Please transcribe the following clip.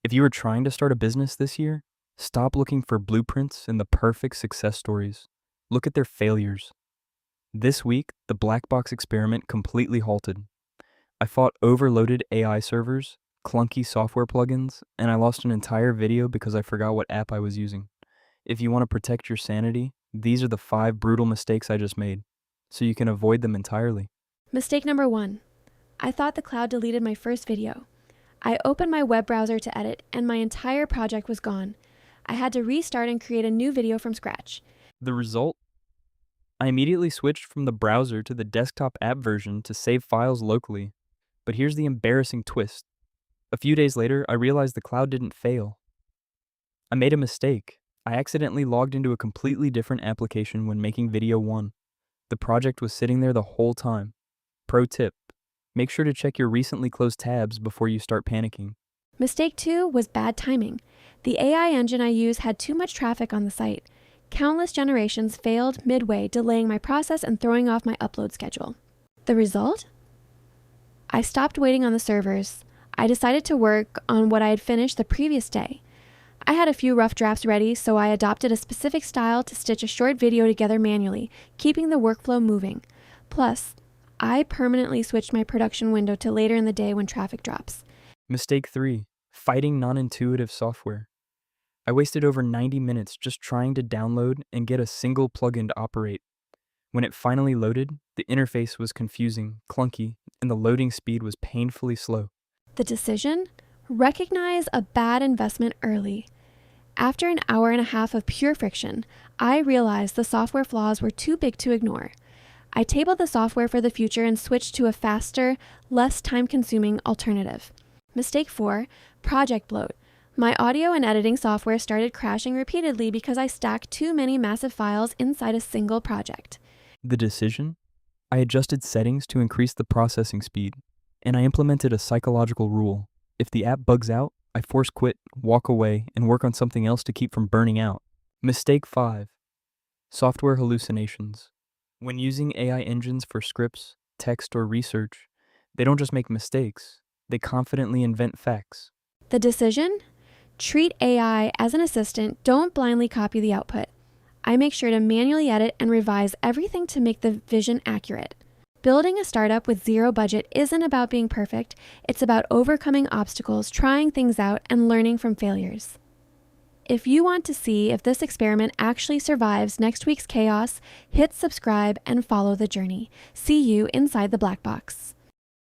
If you are trying to start a business this year, stop looking for blueprints and the perfect success stories. Look at their failures. This week, the black box experiment completely halted. I fought overloaded AI servers, clunky software plugins, and I lost an entire video because I forgot what app I was using. If you want to protect your sanity, these are the 5 brutal mistakes I just made, so you can avoid them entirely. Mistake number 1. I thought the cloud deleted my first video. I opened my web browser to edit, and my entire project was gone. I had to restart and create a new video from scratch. The result? I immediately switched from the browser to the desktop app version to save files locally. But here's the embarrassing twist. A few days later, I realized the cloud didn't fail. I made a mistake. I accidentally logged into a completely different application when making video 1. The project was sitting there the whole time. Pro tip: make sure to check your recently closed tabs before you start panicking. Mistake 2 was bad timing. The AI engine I use had too much traffic on the site. Countless generations failed midway, delaying my process and throwing off my upload schedule. The result? I stopped waiting on the servers. I decided to work on what I had finished the previous day. I had a few rough drafts ready, so I adopted a specific style to stitch a short video together manually, keeping the workflow moving. Plus, I permanently switched my production window to later in the day when traffic drops. Mistake 3: fighting non-intuitive software. I wasted over 90 minutes just trying to download and get a single plugin to operate. When it finally loaded, the interface was confusing, clunky, and the loading speed was painfully slow. The decision? Recognize a bad investment early. After an hour and a half of pure friction, I realized the software flaws were too big to ignore. I tabled the software for the future and switched to a faster, less time-consuming alternative. Mistake 4, project bloat. My audio and editing software started crashing repeatedly because I stacked too many massive files inside a single project. The decision? I adjusted settings to increase the processing speed, and I implemented a psychological rule. If the app bugs out, I force quit, walk away, and work on something else to keep from burning out. Mistake 5: software hallucinations. When using AI engines for scripts, text, or research, they don't just make mistakes, they confidently invent facts. The decision? Treat AI as an assistant, don't blindly copy the output. I make sure to manually edit and revise everything to make the vision accurate. Building a startup with zero budget isn't about being perfect, it's about overcoming obstacles, trying things out, and learning from failures. If you want to see if this experiment actually survives next week's chaos, hit subscribe and follow the journey. See you inside the black box.